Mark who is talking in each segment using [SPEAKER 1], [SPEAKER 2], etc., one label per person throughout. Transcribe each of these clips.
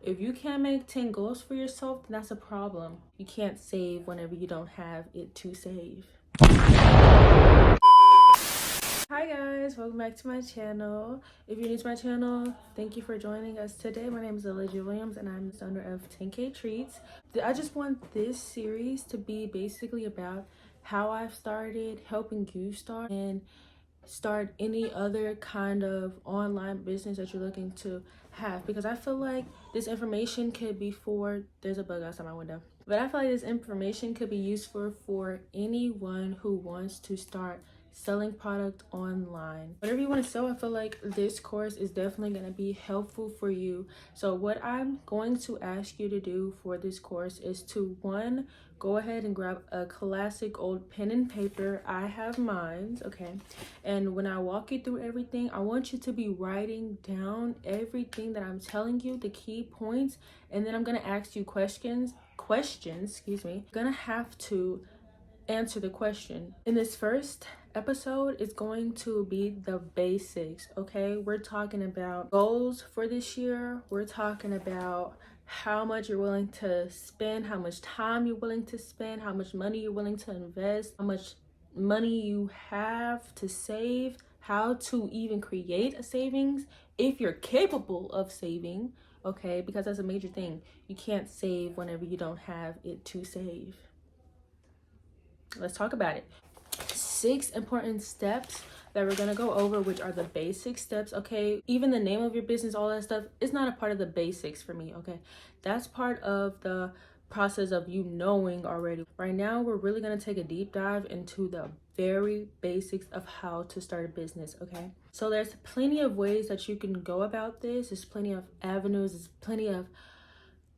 [SPEAKER 1] If you can't make 10 goals for yourself, then that's a problem. You can't save whenever you don't have it to save. Hi guys, welcome back to my channel. If you're new to my channel, thank you for joining us today. My name is Elijah Williams and I'm the owner of 10K Treats. I just want this series to be basically about how I've started, helping you start, and start any other kind of online business that you're looking to have, because I feel like this information could be for there's a bug outside my window, but I feel like this information could be useful for anyone who wants to start selling product online. Whatever you want to sell, I feel like this course is definitely going to be helpful for you. So what I'm going to ask you to do for this course is to, one, go ahead and grab a classic old pen and paper. I have mine, okay? And when I walk you through everything, I want you to be writing down everything that I'm telling you, the key points, and then I'm gonna ask you questions, excuse me. You're gonna have to answer the question. In this first episode, it's going to be the basics, okay? We're talking about goals for this year. We're talking about how much you're willing to spend, how much time you're willing to spend, how much money you're willing to invest, how much money you have to save, how to even create a savings if you're capable of saving, okay? Because that's a major thing. You can't save whenever you don't have it to save. Let's talk about it. 6 important steps that we're gonna go over, which are the basic steps, okay? Even the name of your business, all that stuff, is not a part of the basics for me, okay? That's part of the process of you knowing already. Right now, we're really gonna take a deep dive into the very basics of how to start a business, okay? So there's plenty of ways that you can go about this. There's plenty of avenues, there's plenty of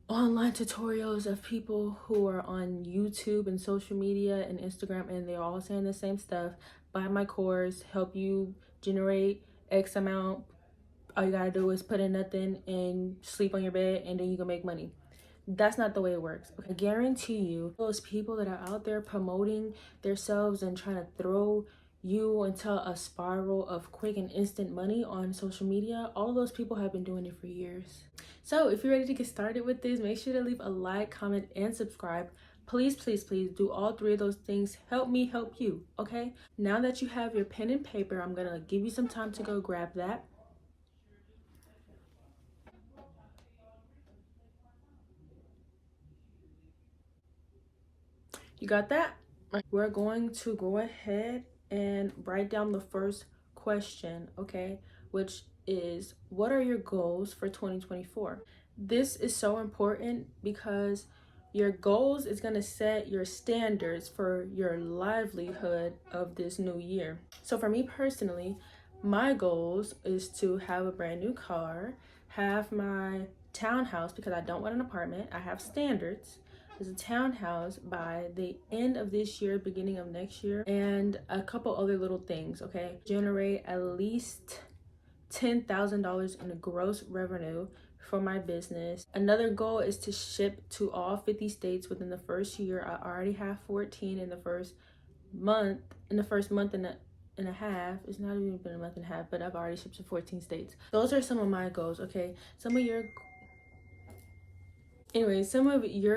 [SPEAKER 1] online tutorials of people who are on YouTube and social media and Instagram, and they're all saying the same stuff. Buy my course, help you generate X amount. All you gotta do is put in nothing and sleep on your bed, and then you can make money. That's not the way it works. Okay? I guarantee you, those people that are out there promoting themselves and trying to throw you into a spiral of quick and instant money on social media, all of those people have been doing it for years. So if you're ready to get started with this, make sure to leave a like, comment, and subscribe. Please, please, please do all 3 of those things. Help me help you, okay? Now that you have your pen and paper, I'm gonna give you some time to go grab that. You got that? We're going to go ahead and write down the first question, okay? Which is, what are your goals for 2024? This is so important because your goals is going to set your standards for your livelihood of this new year. So for me personally, my goals is to have a brand new car, have my townhouse, because I don't want an apartment. I have standards. There's a townhouse by the end of this year, beginning of next year, and a couple other little things, okay? Generate at least $10,000 in gross revenue for my business. Another goal is to ship to all 50 states within the first year. I already have 14 in the first month. In the first month and a half, it's not even been a month and a half, but I've already shipped to 14 states. Those are some of my goals, okay? Some of your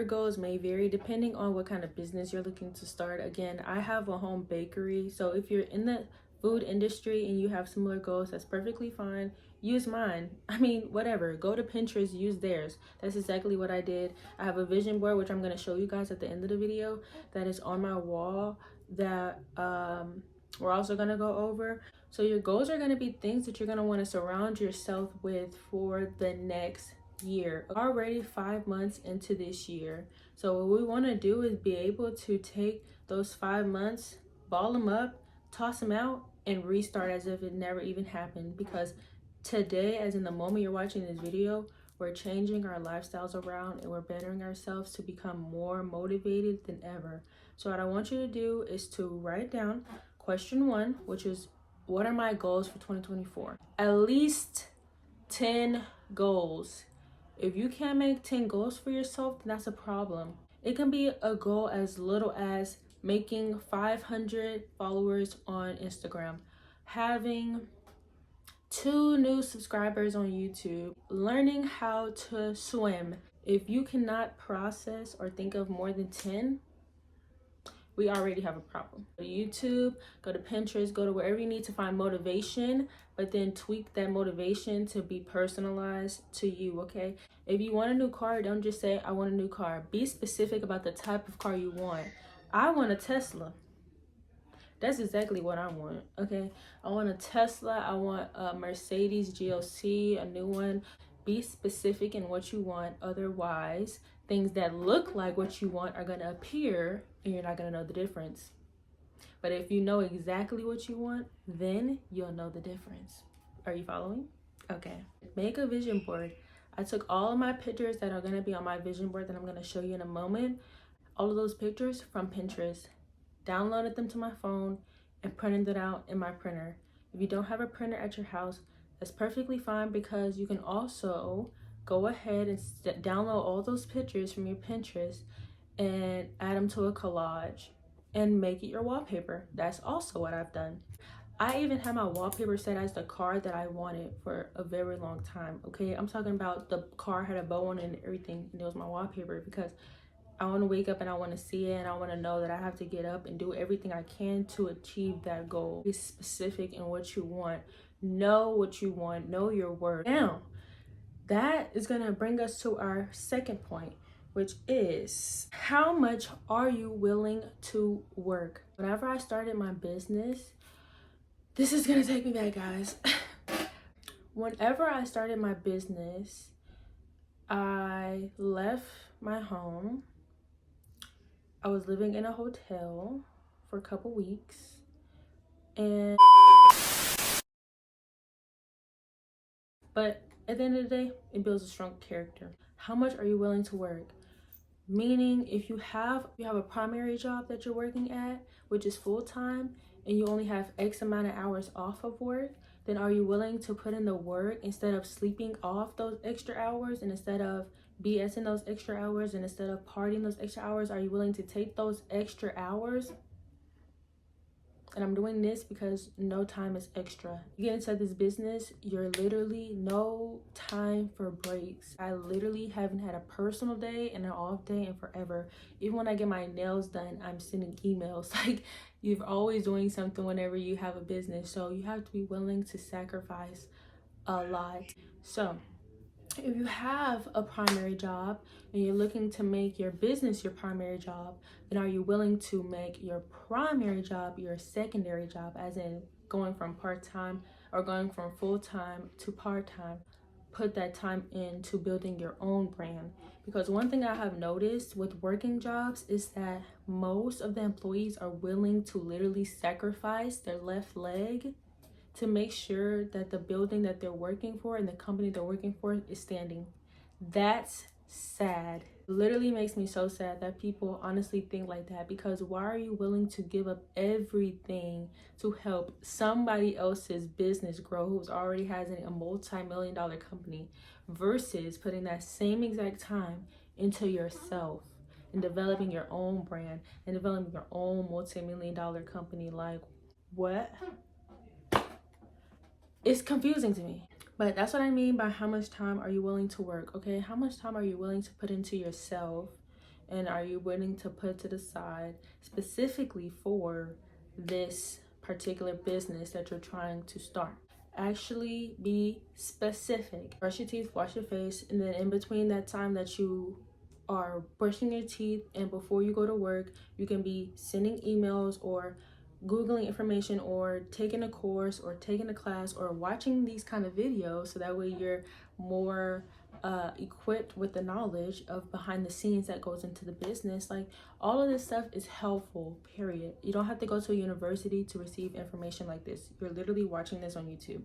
[SPEAKER 1] goals may vary depending on what kind of business you're looking to start. Again, I have a home bakery, so if you're in the food industry and you have similar goals, that's perfectly fine. Use mine. I mean, whatever. Go to Pinterest, use theirs. That's exactly what I did. I have a vision board, which I'm going to show you guys at the end of the video, that is on my wall that we're also going to go over. So your goals are going to be things that you're going to want to surround yourself with for the next year. Already 5 months into this year, so what we want to do is be able to take those 5 months, ball them up, toss them out, and restart as if it never even happened. Because today, as in the moment you're watching this video, we're changing our lifestyles around and we're bettering ourselves to become more motivated than ever. So what I want you to do is to write down question 1, which is, what are my goals for 2024? At least 10 goals. If you can't make 10 goals for yourself, then that's a problem. It can be a goal as little as making 500 followers on Instagram, having 2 new subscribers on YouTube. Learning how to swim. If you cannot process or think of more than 10, we already have a problem. Go to YouTube, go to Pinterest, go to wherever you need to find motivation, but then tweak that motivation to be personalized to you, okay? If you want a new car, don't just say, I want a new car. Be specific about the type of car you want. I want a Tesla. That's exactly what I want, okay? I want a Tesla. I want a Mercedes GLC, a new one. Be specific in what you want. Otherwise, things that look like what you want are going to appear and you're not going to know the difference. But if you know exactly what you want, then you'll know the difference. Are you following? Okay. Make a vision board. I took all of my pictures that are going to be on my vision board that I'm going to show you in a moment. All of those pictures from Pinterest. Downloaded them to my phone and printed it out in my printer. If you don't have a printer at your house, that's perfectly fine, because you can also go ahead and download all those pictures from your Pinterest and add them to a collage and make it your wallpaper. That's also what I've done. I even had my wallpaper set as the car that I wanted for a very long time, okay? I'm talking about the car had a bow on it and everything, and it was my wallpaper, because I want to wake up and I want to see it, and I want to know that I have to get up and do everything I can to achieve that goal. Be specific in what you want. Know what you want. Know your worth. Now, that is going to bring us to our second point, which is, how much are you willing to work? Whenever I started my business, this is going to take me back, guys. Whenever I started my business, I left my home. I was living in a hotel for a couple weeks, but at the end of the day, it builds a strong character. How much are you willing to work? Meaning, if you have a primary job that you're working at, which is full-time, and you only have X amount of hours off of work, then are you willing to put in the work instead of sleeping off those extra hours, and instead of BSing those extra hours, and instead of partying those extra hours? Are you willing to take those extra hours? And I'm doing this because no time is extra. You get into this business, you're literally no time for breaks. I literally haven't had a personal day and an off day in forever. Even when I get my nails done, I'm sending emails. Like, you're always doing something whenever you have a business. So you have to be willing to sacrifice a lot. So if you have a primary job and you're looking to make your business your primary job, then are you willing to make your primary job your secondary job, as in going from part-time or going from full-time to part-time? Put that time into building your own brand. Because one thing I have noticed with working jobs is that most of the employees are willing to literally sacrifice their left leg to make sure that the building that they're working for and the company they're working for is standing. That's sad. It literally makes me so sad that people honestly think like that, because why are you willing to give up everything to help somebody else's business grow who's already has a multi-million-dollar company, versus putting that same exact time into yourself and developing your own brand and developing your own multi-million-dollar company? Like, what? It's confusing to me. But that's what I mean by how much time are you willing to work, okay? How much time are you willing to put into yourself, and are you willing to put to the side specifically for this particular business that you're trying to start? Actually be specific. Brush your teeth, wash your face, and then in between that time that you are brushing your teeth and before you go to work, you can be sending emails or Googling information or taking a course or taking a class or watching these kind of videos, so that way you're more equipped with the knowledge of behind the scenes that goes into the business. Like, all of this stuff is helpful, period. You don't have to go to a university to receive information like this. You're literally watching this on YouTube.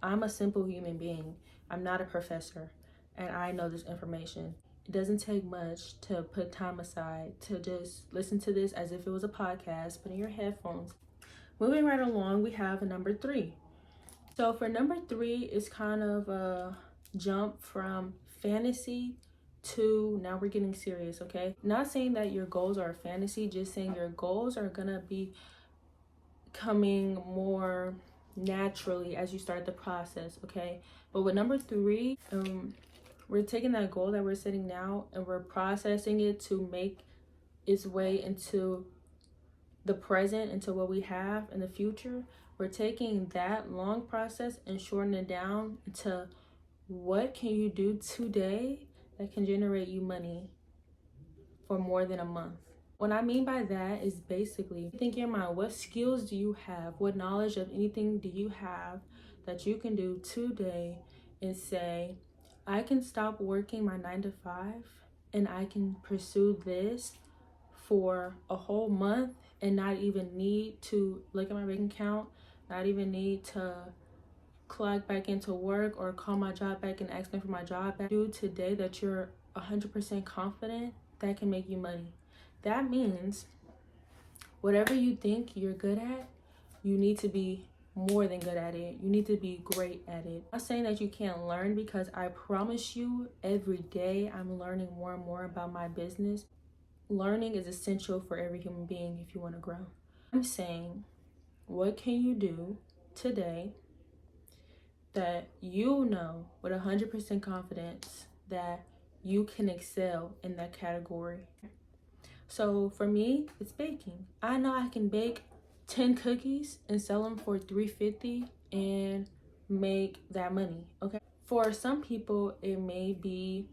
[SPEAKER 1] I'm a simple human being. I'm not a professor, and I know this information. It doesn't take much to put time aside to just listen to this as if it was a podcast, put in your headphones. Moving right along, we have number 3. So for number 3, it's kind of a jump from fantasy to now we're getting serious, okay? Not saying that your goals are a fantasy, just saying your goals are gonna be becoming more naturally as you start the process, okay? But with number 3, we're taking that goal that we're setting now and we're processing it to make its way into the present, into what we have in the future. We're taking that long process and shortening it down to what can you do today that can generate you money for more than a month. What I mean by that is basically think in your mind, what skills do you have? What knowledge of anything do you have that you can do today and say, I can stop working my 9 to 5 and I can pursue this for a whole month and not even need to look at my bank account, not even need to clock back into work or call my job back and ask me for my job back. Do today that you're 100% confident that can make you money. That means whatever you think you're good at, you need to be more than good at it. You need to be great at it. I'm not saying that you can't learn, because I promise you every day I'm learning more and more about my business. Learning is essential for every human being if you want to grow. I'm saying, what can you do today that you know with 100% confidence that you can excel in that category? So for me, it's baking. I know I can bake 10 cookies and sell them for $3.50 and make that money, okay? For some people, it may be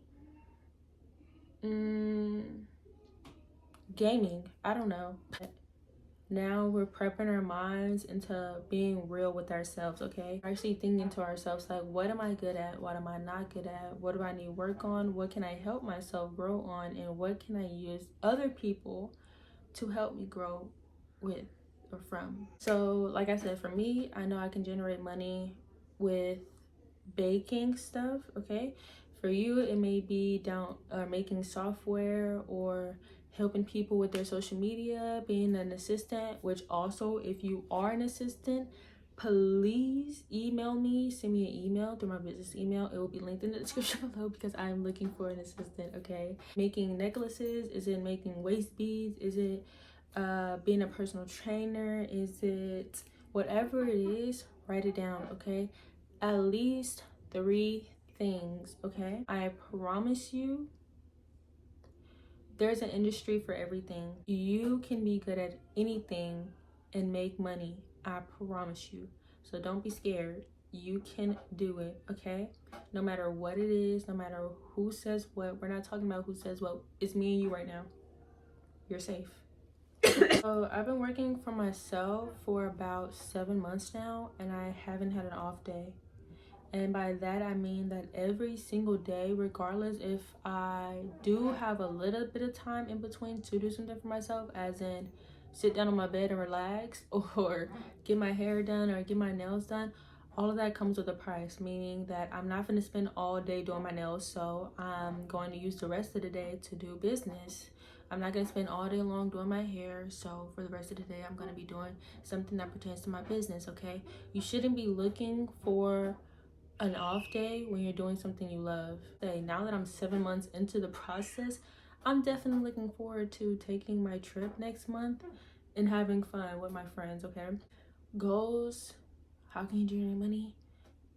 [SPEAKER 1] gaming. I don't know. Now we're prepping our minds into being real with ourselves, okay? Actually thinking to ourselves, like, what am I good at? What am I not good at? What do I need work on? What can I help myself grow on? And what can I use other people to help me grow with or from? So like I said, for me, I know I can generate money with baking stuff, okay? For you, it may be making software or helping people with their social media, being an assistant, which also, if you are an assistant, please email me, send me an email through my business email. It will be linked in the description below, because I'm looking for an assistant, okay? Making necklaces, is it making waist beads? Is it being a personal trainer? Is it whatever it is? Write it down, okay? At least 3 things, okay? I promise you, there's an industry for everything. You can be good at anything and make money. I promise you. So don't be scared. You can do it, okay? No matter what it is, no matter who says what. We're not talking about who says what. It's me and you right now. You're safe. So I've been working for myself for about 7 months now, and I haven't had an off day. And by that, I mean that every single day, regardless if I do have a little bit of time in between to do something for myself, as in sit down on my bed and relax, or get my hair done or get my nails done, all of that comes with a price, meaning that I'm not going to spend all day doing my nails, so I'm going to use the rest of the day to do business. I'm not going to spend all day long doing my hair, so for the rest of the day, I'm going to be doing something that pertains to my business, okay? You shouldn't be looking for an off day when you're doing something you love. Now that I'm 7 months into the process, I'm definitely looking forward to taking my trip next month and having fun with my friends, okay? Goals, how can you generate money?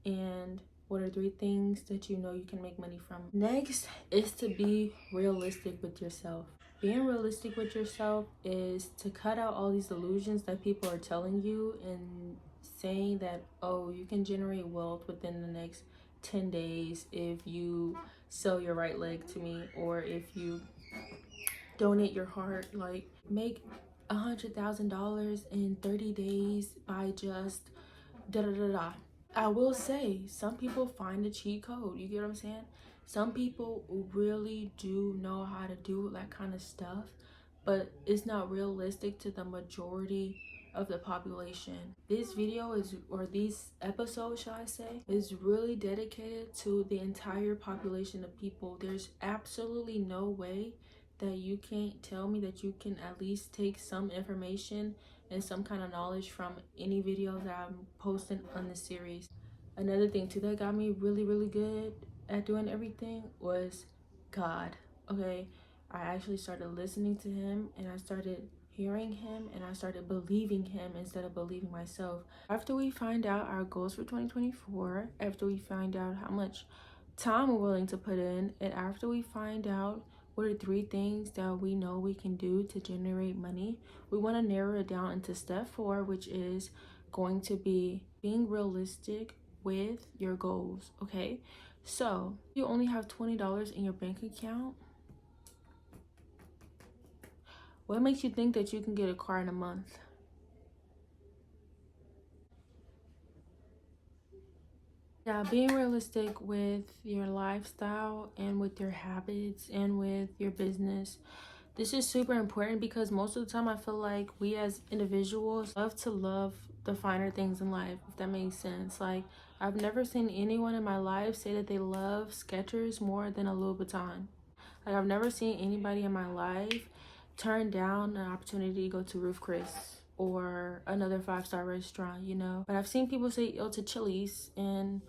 [SPEAKER 1] And what are 3 things that you know you can make money from? Next is to be realistic with yourself. Being realistic with yourself is to cut out all these illusions that people are telling you and saying that, oh, you can generate wealth within the next 10 days if you sell your right leg to me, or if you donate your heart. Like, make $100,000 in 30 days by just da da da da. I will say, some people find a cheat code. You get what I'm saying? Some people really do know how to do that kind of stuff, but it's not realistic to the majority of the population. This video is, or these episodes, shall I say, is really dedicated to the entire population of people. There's absolutely no way that you can't tell me that you can at least take some information and some kind of knowledge from any video that I'm posting on this series. Another thing too that got me really good at doing everything was God, okay? I actually started listening to him, and I started hearing him and I started believing him instead of believing myself. After we find out our goals for 2024, after we find out how much time we're willing to put in, and after we find out what are 3 things that we know we can do to generate money, we want to narrow it down into step 4, which is going to be being realistic with your goals. Okay, so you only have $20 in your bank account. What makes you think that you can get a car in a month? Yeah, being realistic with your lifestyle and with your habits and with your business. This is super important because most of the time I feel like we as individuals love to love the finer things in life, if that makes sense. Like, I've never seen anyone in my life say that they love Skechers more than a Louis Vuitton. Like, I've never seen anybody in my life turn down an opportunity to go to Ruth Chris or another 5-star restaurant, you know. But I've seen people say yo to Chili's and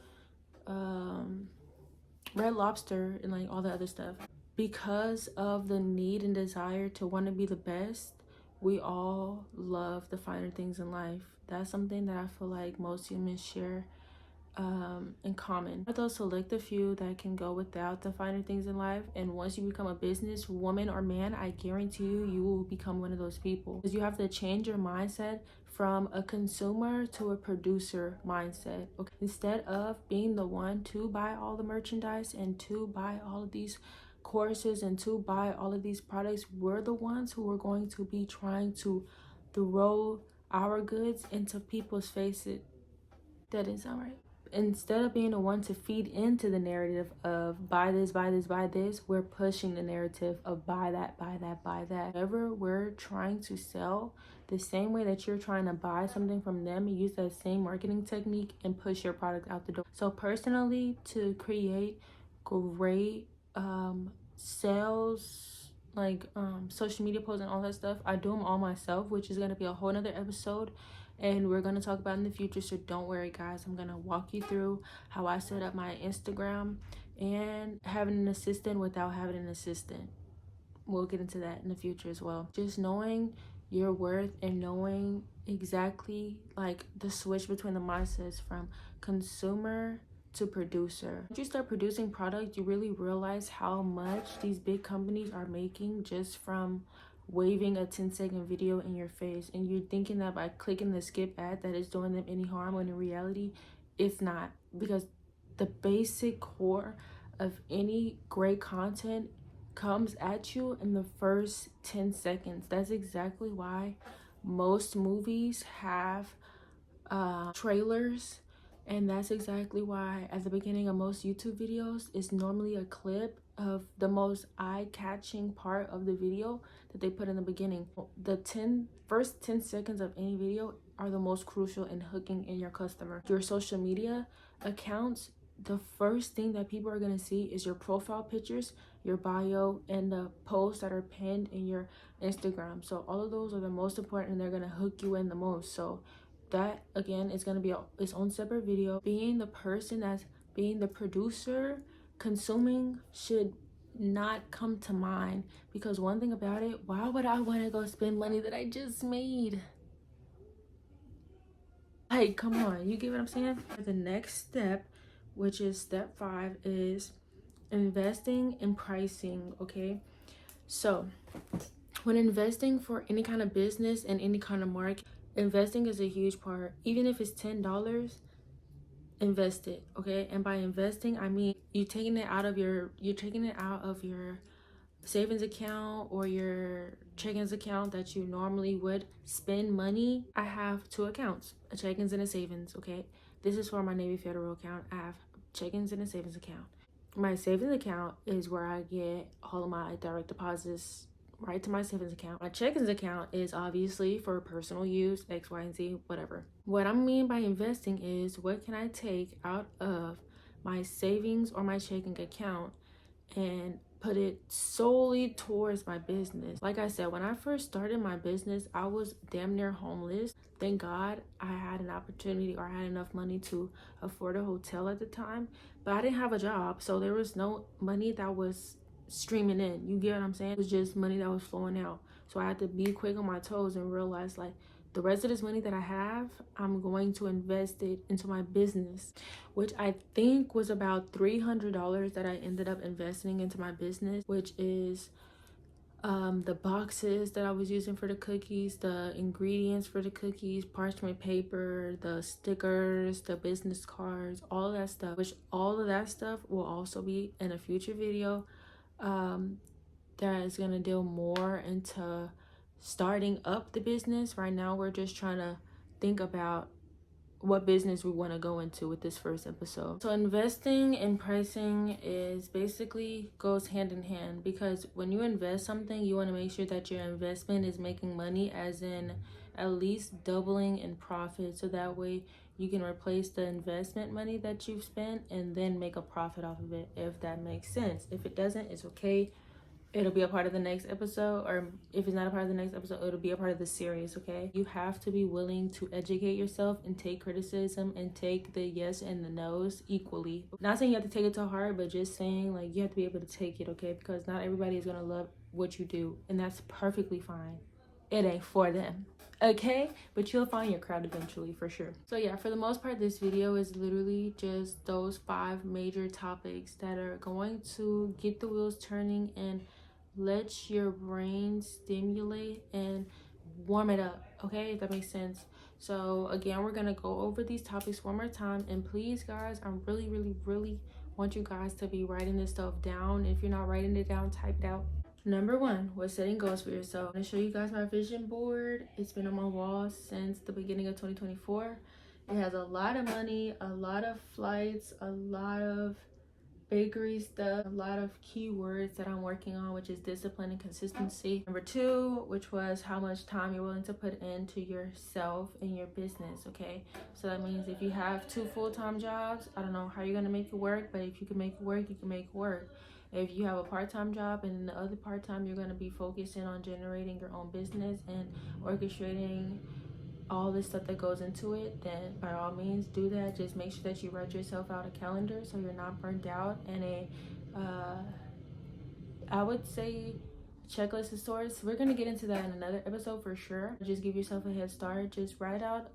[SPEAKER 1] Red Lobster and like all the other stuff. Because of the need and desire to want to be the best, we all love the finer things in life. That's something that I feel like most humans share in common. For those select a few that can go without the finer things in life, and once you become a business woman or man, I guarantee you, you will become one of those people. Because you have to change your mindset from a consumer to a producer mindset. Okay, instead of being the one to buy all the merchandise and to buy all of these courses and to buy all of these products, we're the ones who are going to be trying to throw our goods into people's faces. That is all right. Instead of being the one to feed into the narrative of buy this, buy this, buy this, we're pushing the narrative of buy that, buy that, buy that. Whatever we're trying to sell, the same way that you're trying to buy something from them, you use that same marketing technique and push your product out the door. So personally, to create great sales, like social media posts and all that stuff, I do them all myself, which is going to be a whole nother episode and we're going to talk about in the future. So don't worry guys, I'm going to walk you through how I set up my Instagram and having an assistant without having an assistant. We'll get into that in the future as well. Just knowing your worth and knowing exactly like the switch between the mindsets from consumer to producer. Once you start producing product, you really realize how much these big companies are making just from waving a 10-second video in your face, and you're thinking that by clicking the skip ad that is doing them any harm, when in reality it's not, because the basic core of any great content comes at you in the first 10 seconds. That's exactly why most movies have trailers, and that's exactly why at the beginning of most YouTube videos is normally a clip of the most eye-catching part of the video that they put in the beginning. The first 10 seconds of any video are the most crucial in hooking in your customer. Your social media accounts, the first thing that people are going to see is your profile pictures, your bio, and the posts that are pinned in your Instagram. So all of those are the most important and they're going to hook you in the most. So that again is going to be its own separate video. Being the person that's being the producer, consuming should not come to mind, because one thing about it, why would I want to go spend money that I just made? Like, come on, you get what I'm saying? The next step, which is step 5, is investing in pricing. Okay, so when investing for any kind of business and any kind of market, investing is a huge part. Even if it's $10, invest it. Okay, and by investing I mean you're taking it out of your savings account or your checkings account that you normally would spend money. I have 2 accounts, a checkings and a savings. Okay, this is for my Navy Federal account. I have checkings and a savings account. My savings account is where I get all of my direct deposits right to my savings account. My checkings account is obviously for personal use, X, Y, and Z, whatever. What I mean by investing is what can I take out of my savings or my checking account and put it solely towards my business. Like I said, when I first started my business, I was damn near homeless. Thank God I had an opportunity, or I had enough money to afford a hotel at the time, but I didn't have a job, so there was no money that was streaming in. You get what I'm saying? It was just money that was flowing out. So I had to be quick on my toes and realize like the rest of this money that I have, I'm going to invest it into my business, which I think was about $300 that I ended up investing into my business, which is the boxes that I was using for the cookies, the ingredients for the cookies, parchment paper, the stickers, the business cards, all of that stuff, which all of that stuff will also be in a future video that is going to deal more into starting up the business. Right now we're just trying to think about what business we want to go into with this first episode. So investing and pricing is basically goes hand in hand, because when you invest something, you want to make sure that your investment is making money, as in at least doubling in profit, so that way you can replace the investment money that you've spent and then make a profit off of it, if that makes sense. If it doesn't, it's okay. It'll be a part of the next episode, or if it's not a part of the next episode, it'll be a part of the series, okay? You have to be willing to educate yourself and take criticism and take the yes and the no's equally. Not saying you have to take it to heart, but just saying like you have to be able to take it, okay? Because not everybody is gonna love what you do, and that's perfectly fine. It ain't for them, okay? But you'll find your crowd eventually, for sure. So yeah, for the most part, this video is literally just those 5 major topics that are going to get the wheels turning and let your brain stimulate and warm it up, okay, if that makes sense. So again, we're gonna go over these topics one more time, and please guys, I really want you guys to be writing this stuff down. If you're not writing it down, type it out. Number 1 was setting goals for yourself. I'm gonna show you guys my vision board. It's been on my wall since the beginning of 2024. It has a lot of money, a lot of flights, a lot of bakery stuff, a lot of keywords that I'm working on, which is discipline and consistency. Number 2, which was how much time you're willing to put into yourself and your business, okay? So that means if you have 2 full-time jobs, I don't know how you're gonna make it work, but if you can make it work, you can make it work. If you have a part-time job and the other part-time, you're gonna be focusing on generating your own business and orchestrating all this stuff that goes into it, then by all means do that. Just make sure that you write yourself out a calendar so you're not burnt out, and I would say checklist of sorts. We're gonna get into that in another episode for sure. Just give yourself a head start. Just write out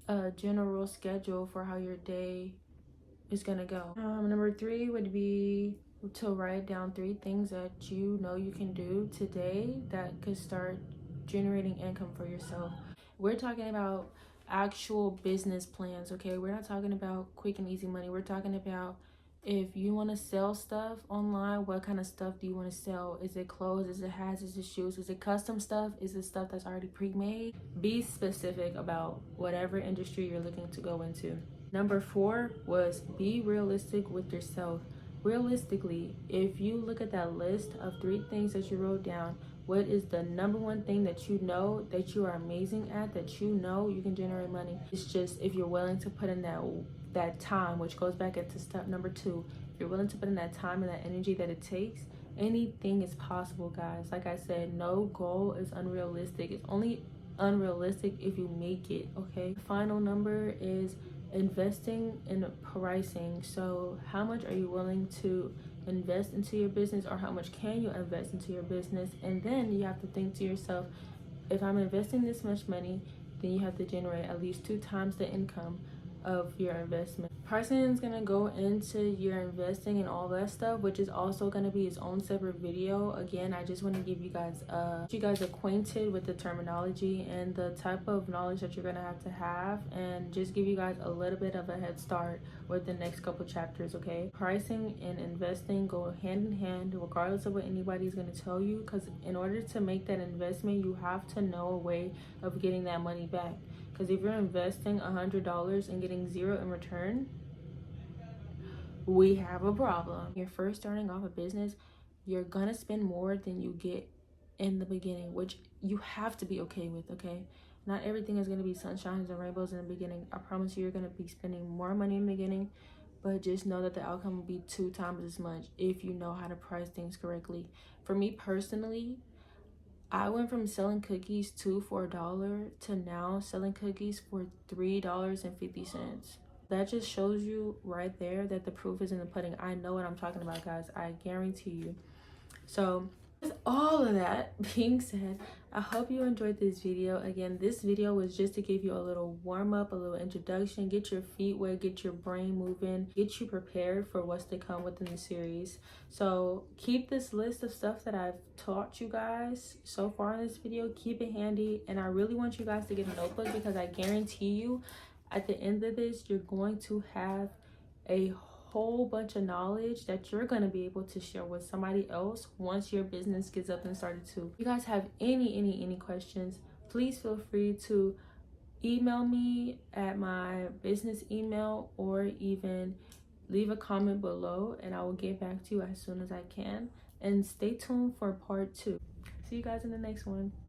[SPEAKER 1] a general schedule for how your day is gonna go. Number 3 would be to write down 3 things that you know you can do today that could start generating income for yourself. We're talking about actual business plans, okay? We're not talking about quick and easy money. We're talking about if you want to sell stuff online, what kind of stuff do you want to sell? Is it clothes? Is it hats? Is it shoes? Is it custom stuff? Is it stuff that's already pre-made? Be specific about whatever industry you're looking to go into. Number 4 was be realistic with yourself. Realistically, if you look at that list of 3 things that you wrote down, what is the number 1 thing that you know that you are amazing at, that you know you can generate money? It's just if you're willing to put in that time, which goes back into step number 2. If you're willing to put in that time and that energy that it takes, anything is possible, guys. Like I said, no goal is unrealistic. It's only unrealistic if you make it, okay? The final number is investing in pricing. So how much are you willing to invest into your business, or how much can you invest into your business? And then you have to think to yourself, if I'm investing this much money, then you have to generate at least 2 times the income of your investment. Pricing is going to go into your investing and all that stuff, which is also going to be its own separate video. Again, I just want to give you guys acquainted with the terminology and the type of knowledge that you're going to have, and just give you guys a little bit of a head start with the next couple chapters, okay? Pricing and investing go hand in hand regardless of what anybody's going to tell you, because in order to make that investment, you have to know a way of getting that money back. Because if you're investing $100 and getting 0 in return, we have a problem. You're first starting off a business, you're gonna spend more than you get in the beginning, which you have to be okay with, okay? Not everything is gonna be sunshines and rainbows in the beginning. I promise you're gonna be spending more money in the beginning, but just know that the outcome will be 2 times as much if you know how to price things correctly. For me personally, I went from selling cookies for $1 to now selling cookies for $3.50. That just shows you right there that the proof is in the pudding. I know what I'm talking about, guys. I guarantee you. So With all of that being said, I hope you enjoyed this video. Again, this video was just to give you a little warm up, a little introduction, get your feet wet, get your brain moving, get you prepared for what's to come within the series. So keep this list of stuff that I've taught you guys so far in this video, keep it handy. And I really want you guys to get a notebook, because I guarantee you at the end of this, you're going to have a whole bunch of knowledge that you're going to be able to share with somebody else once your business gets up and started too. If you guys have any questions, please feel free to email me at my business email, or even leave a comment below and I will get back to you as soon as I can. And stay tuned for part 2. See you guys in the next one.